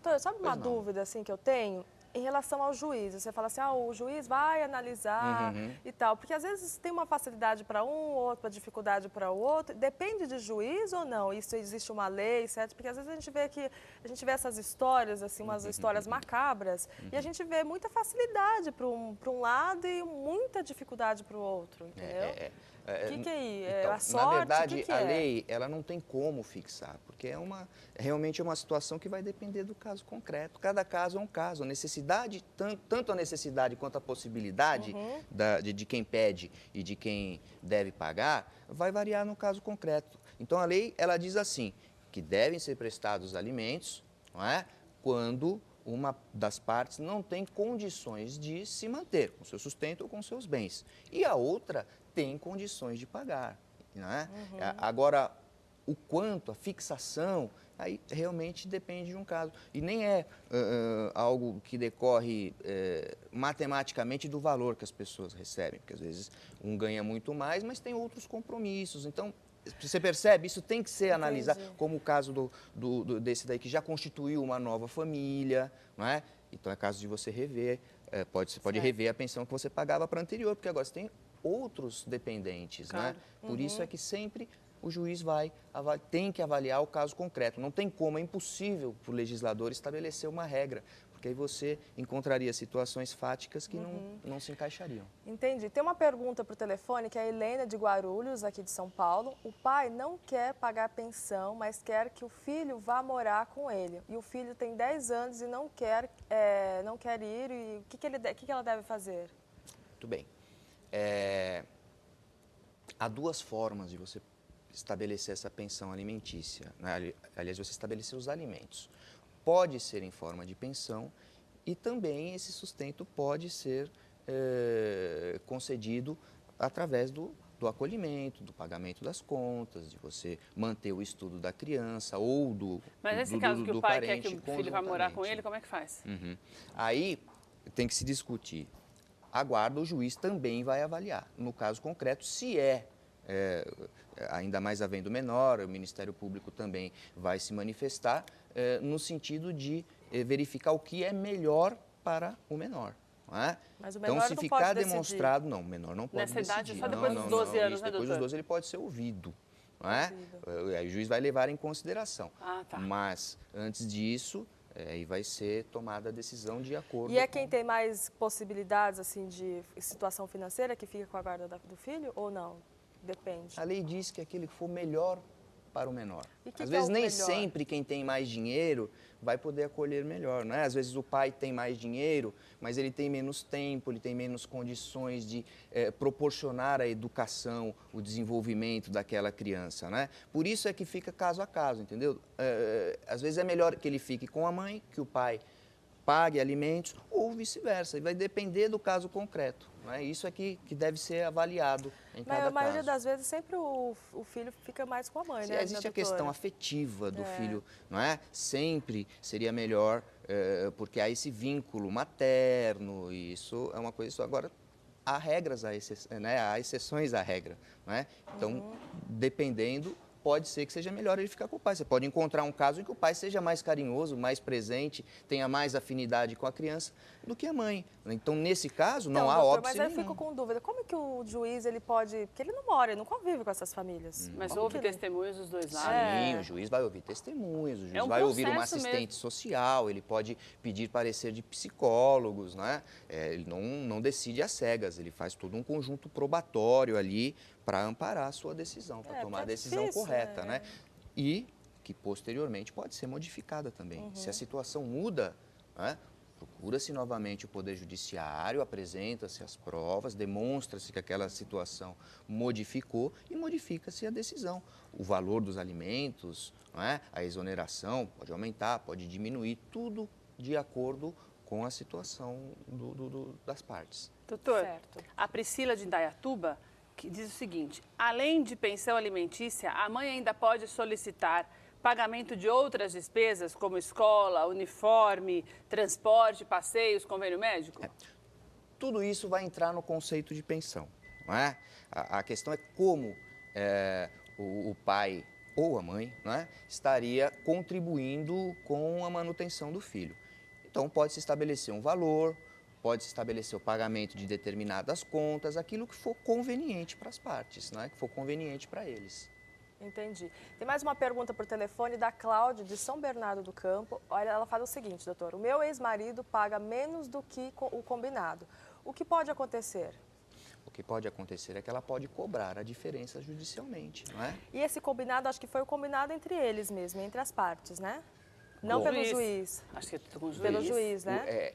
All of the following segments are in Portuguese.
Doutor, sabe uma Pois não. dúvida assim que eu tenho? Em relação ao juiz, você fala assim, o juiz vai analisar e tal, porque às vezes tem uma facilidade para um, outra dificuldade para o outro, depende de juiz ou não? Isso existe uma lei, certo? Porque às vezes a gente vê essas histórias, assim, umas histórias macabras, e a gente vê muita facilidade para um lado e muita dificuldade para o outro, entendeu? O que é aí? Então, A sorte, na verdade, que a é? lei, ela não tem como fixar, porque realmente é uma situação que vai depender do caso concreto. Cada caso é um caso. A necessidade, tanto a necessidade quanto a possibilidade de quem pede e de quem deve pagar, vai variar no caso concreto. Então, a lei, ela diz assim, que devem ser prestados alimentos, não é? Quando uma das partes não tem condições de se manter com seu sustento ou com seus bens. E a outra tem condições de pagar. Né? Agora, o quanto, a fixação, aí realmente depende de um caso. E nem é algo que decorre matematicamente do valor que as pessoas recebem, porque às vezes um ganha muito mais, mas tem outros compromissos. Então, você percebe? Isso tem que ser analisado, como o caso desse daí que já constituiu uma nova família, não é? Então é caso de você rever, você pode rever a pensão que você pagava para a anterior, porque agora você tem outros dependentes, Claro. né? Por isso é que sempre o juiz tem que avaliar o caso concreto. Não tem como, é impossível para o legislador estabelecer uma regra, porque aí você encontraria situações fáticas que não se encaixariam. Entendi. Tem uma pergunta para o telefone, que é a Helena de Guarulhos, aqui de São Paulo. O pai não quer pagar pensão, mas quer que o filho vá morar com ele. E o filho tem 10 anos e não quer ir. E o que ela deve fazer? Muito bem. Há duas formas de você estabelecer essa pensão alimentícia, né? Aliás, você estabelecer os alimentos. Pode ser em forma de pensão e também esse sustento pode ser concedido através do acolhimento, do pagamento das contas, de você manter o estudo da criança ou Mas nesse caso que o pai quer que o filho vá morar com ele, como é que faz? Aí tem que se discutir. Aguarda, o juiz também vai avaliar. No caso concreto, se ainda mais havendo menor, o Ministério Público também vai se manifestar no sentido de verificar o que é melhor para o menor. Não é? Mas o menor então, se não ficar pode demonstrado, não, o menor não pode Nessa idade, decidir. só depois dos 12 anos, isso, né, depois doutor? dos 12 ele pode ser ouvido. Não é? Aí o juiz vai levar em consideração. Ah, tá. Mas, antes disso, aí vai ser tomada a decisão de acordo E é quem tem mais possibilidades, assim, de situação financeira que fica com a guarda do filho ou não? Depende. A lei diz que aquele que for melhor para o menor. E Às vezes nem melhor? sempre quem tem mais dinheiro vai poder acolher melhor, não é? Às vezes o pai tem mais dinheiro, mas ele tem menos tempo, ele tem menos condições de proporcionar a educação, o desenvolvimento daquela criança, né? Por isso é que fica caso a caso, entendeu? Às vezes é melhor que ele fique com a mãe, que o pai pague alimentos, ou vice-versa. E vai depender do caso concreto. Né? Isso é que deve ser avaliado em cada caso. A maioria das vezes sempre o filho fica mais com a mãe, né? Existe a questão afetiva do filho, não é? Sempre seria melhor, porque há esse vínculo materno, e isso é uma coisa só. Agora, há regras, há exceções à regra. Não é? Então, dependendo, pode ser que seja melhor ele ficar com o pai. Você pode encontrar um caso em que o pai seja mais carinhoso, mais presente, tenha mais afinidade com a criança do que a mãe. Então, nesse caso, não há óbvio. Mas aí eu fico com dúvida. Como é que o juiz ele pode... Porque ele não mora, ele não convive com essas famílias. Mas ouve testemunhos dos dois lados? Sim, o juiz vai ouvir testemunhos, o juiz vai ouvir uma assistente social, ele pode pedir parecer de psicólogos, né? Ele não decide às cegas, ele faz todo um conjunto probatório ali para amparar a sua decisão, para tomar a decisão correta, né? E que posteriormente pode ser modificada também. Se a situação muda, né? Procura-se novamente o Poder Judiciário, apresenta-se as provas, demonstra-se que aquela situação modificou e modifica-se a decisão. O valor dos alimentos, não é? A exoneração pode aumentar, pode diminuir, tudo de acordo com a situação das partes. Doutor, a Priscila de Indaiatuba que diz o seguinte: além de pensão alimentícia, a mãe ainda pode solicitar pagamento de outras despesas, como escola, uniforme, transporte, passeios, convênio médico? Tudo isso vai entrar no conceito de pensão, não é? A questão é como o pai ou a mãe, né, estaria contribuindo com a manutenção do filho. Então, pode-se estabelecer um valor, pode-se estabelecer o pagamento de determinadas contas, aquilo que for conveniente para as partes, né, que for conveniente para eles. Entendi. Tem mais uma pergunta por telefone da Cláudia, de São Bernardo do Campo. Olha, ela fala o seguinte, doutor, o meu ex-marido paga menos do que o combinado. O que pode acontecer? O que pode acontecer é que ela pode cobrar a diferença judicialmente, não é? E esse combinado, acho que foi o combinado entre eles mesmo, entre as partes, né? Não Bom, pelo juiz. Acho que é tudo com o juiz. Pelo juiz, né?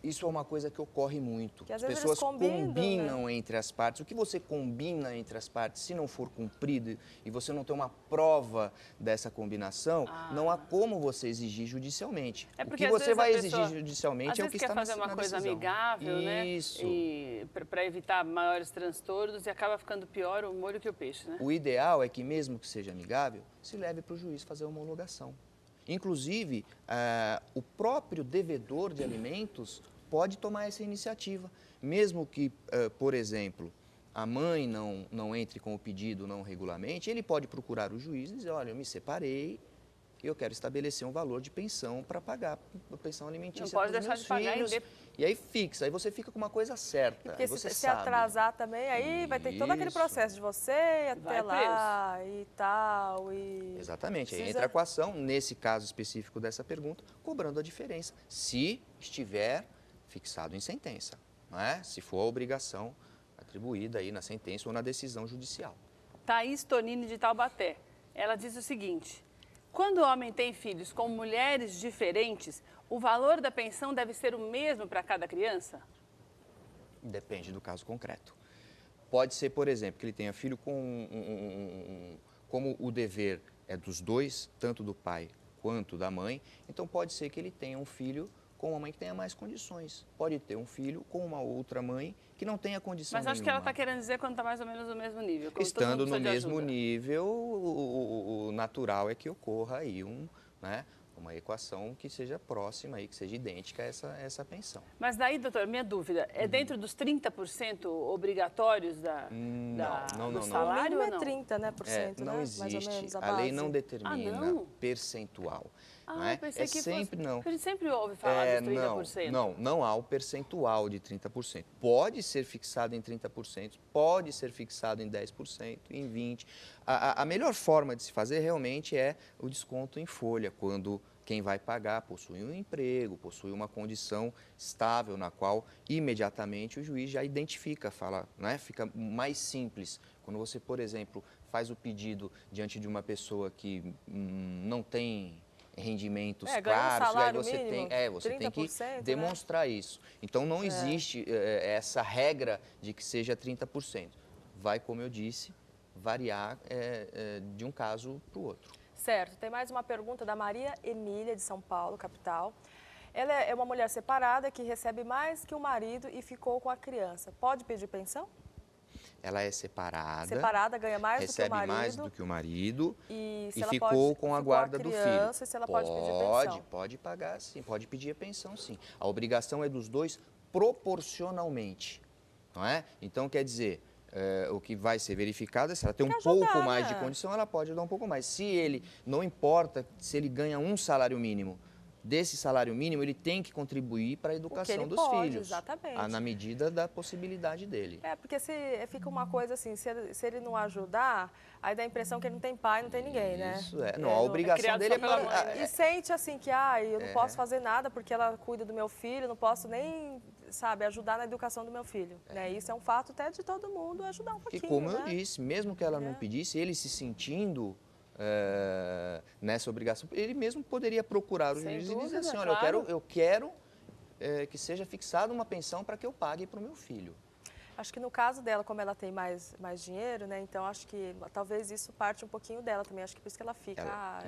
Isso é uma coisa que ocorre muito. Que às As vezes pessoas eles combinam, combinam entre as partes. O que você combina entre as partes, se não for cumprido e você não tem uma prova dessa combinação, não há como você exigir judicialmente. É o porque, que você vai pessoa, exigir judicialmente é o que está na decisão. Às vezes quer fazer uma coisa amigável, né? Isso. Para evitar maiores transtornos e acaba ficando pior o molho que o peixe, né? O ideal é que, mesmo que seja amigável, se leve para o juiz fazer a homologação. Inclusive, o próprio devedor de alimentos pode tomar essa iniciativa. Mesmo que, por exemplo, a mãe não entre com o pedido não regularmente, ele pode procurar o juiz e dizer, olha, eu me separei e eu quero estabelecer um valor de pensão para pagar a pensão alimentícia não pode para os deixar meus de pagar filhos. E aí fixa, aí você fica com uma coisa certa. Porque você se sabe. atrasar também, aí vai ter todo aquele processo de você ir até lá e tal. Exatamente, aí entra com a ação, nesse caso específico dessa pergunta, cobrando a diferença, se estiver fixado em sentença, não é? Se for a obrigação atribuída aí na sentença ou na decisão judicial. Thaís Tonini, de Taubaté, ela diz o seguinte, quando o homem tem filhos com mulheres diferentes, o valor da pensão deve ser o mesmo para cada criança? Depende do caso concreto. Pode ser, por exemplo, que ele tenha filho com como o dever é dos dois, tanto do pai quanto da mãe, então pode ser que ele tenha um filho com uma mãe que tenha mais condições. Pode ter um filho com uma outra mãe que não tenha condição nenhuma. Mas acho que ela está nenhuma. querendo dizer quando está mais ou menos no mesmo nível. Estando no mesmo nível, o natural é que ocorra aí uma equação que seja próxima, aí, que seja idêntica a essa pensão. Mas daí, doutor, minha dúvida, é dentro dos 30% obrigatórios do salário ou não? É 30%, né, não existe. Mais ou menos, a lei base. não determina percentual. Não é? Pensei que sempre fosse, não. Porque a gente sempre ouve falar dos 30%. Não há o percentual de 30%. Pode ser fixado em 30%, pode ser fixado em 10%, em 20%. A melhor forma de se fazer realmente é o desconto em folha, quando quem vai pagar possui um emprego, possui uma condição estável na qual imediatamente o juiz já identifica, fala, né? Fica mais simples. Quando você, por exemplo, faz o pedido diante de uma pessoa que não tem rendimentos claros, um aí você mínimo, tem que 30%, demonstrar isso. Então não existe essa regra de que seja 30%. Vai, como eu disse, variar de um caso para o outro. Certo. Tem mais uma pergunta da Maria Emília, de São Paulo, capital. Ela é uma mulher separada que recebe mais que o marido e ficou com a criança. Pode pedir pensão? Ela é separada. Separada, ganha mais do que o marido. Recebe mais do que o marido e ficou com a guarda do filho. Se ela pode pedir pensão? Pode pagar sim, pode pedir a pensão sim. A obrigação é dos dois proporcionalmente, não é? Então, quer dizer, o que vai ser verificado é se ela tem um pouco mais de condição, ela pode dar um pouco mais. Se ele, não importa se ele ganha um salário mínimo, desse salário mínimo, ele tem que contribuir para a educação dos filhos. Exatamente. Na medida da possibilidade dele. Porque se fica uma coisa assim, se ele não ajudar, aí dá a impressão que ele não tem pai, não tem ninguém, né? Isso não, a obrigação dele E sente assim que, eu não posso fazer nada porque ela cuida do meu filho, não posso nem, ajudar na educação do meu filho. Né? Isso é um fato até de todo mundo ajudar um pouquinho, E como eu disse, mesmo que ela não pedisse, ele se sentindo nessa obrigação, ele mesmo poderia procurar o juiz e dizer assim, olha, eu quero que seja fixada uma pensão para que eu pague para o meu filho. Acho que no caso dela, como ela tem mais dinheiro, né? Então acho que talvez isso parte um pouquinho dela também. Acho que por isso que ela fica,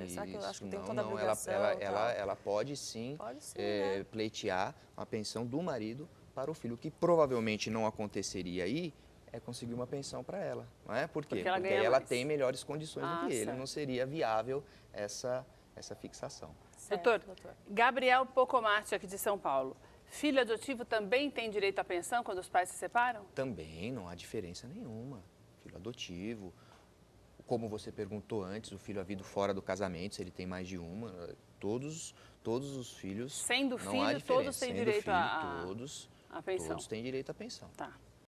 será que eu acho que tem toda a obrigação? Ela pode sim, né? pleitear a pensão do marido para o filho. O que provavelmente não aconteceria aí é conseguir uma pensão para ela, não é? Por quê? Porque ela tem melhores condições do que ele. Não seria viável essa fixação. Doutor, Gabriel Pocomarte, aqui de São Paulo. Filho adotivo também tem direito à pensão quando os pais se separam? Também, não há diferença nenhuma. Filho adotivo, como você perguntou antes, o filho havido fora do casamento, se ele tem mais de uma, todos os filhos, sendo não há filho, diferença. todos têm Sendo direito filho, à pensão. todos têm direito à pensão. Tá.